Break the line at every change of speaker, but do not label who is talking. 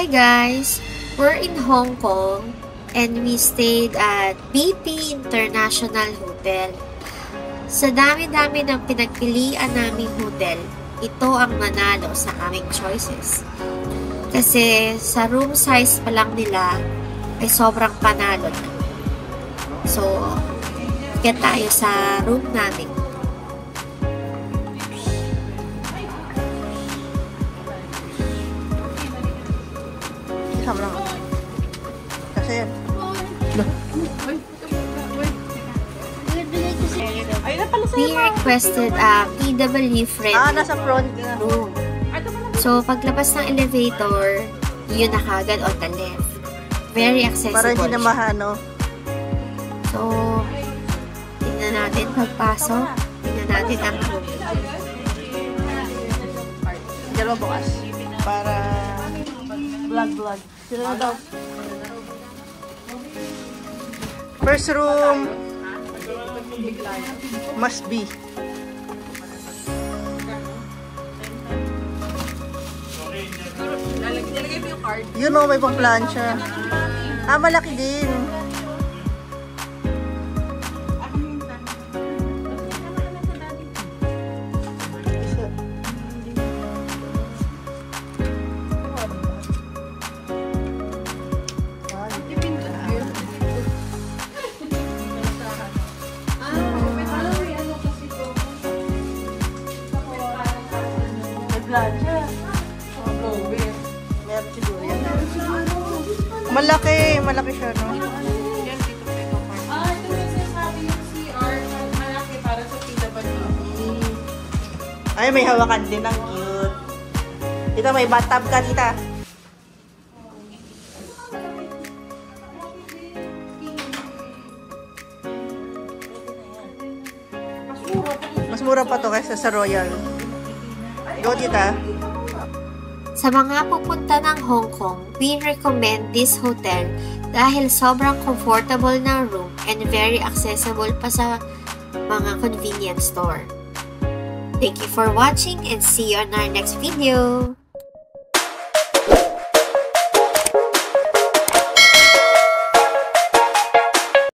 Hi guys! We're in Hong Kong and we stayed at BP International Hotel. Sa dami-dami ng pinagpilian naming hotel, ito ang nanalo sa aming choices. Kasi sa room size pa lang nila ay sobrang panalo na. So, get tayo sa room namin.
Sama lang. Kasi
we requested a PW friendly
nasa front
room. So, paglabas ng elevator, yun na kagad on the left. Very accessible.
para hindi na mahano.
So, tingnan natin pagpasok. Tingnan natin ang room.
Dalawa bukas. Para vlog. Sila na daw. First room must be. You know, may pang plancha. Malaki din. Meron siguro yan. Malaki siya, no?
Ito yung sinasabi yung CR, malaki para sa PWD.
Ay, may hawakan din. Ang cute. Dito, may bathtub ka, tita. Mas mura pa to kaysa sa Royal. Go, tita.
Sa mga pupunta ng Hong Kong, we recommend this hotel dahil sobrang comfortable na room and very accessible pa sa mga convenience store. Thank you for watching and see you on our next video!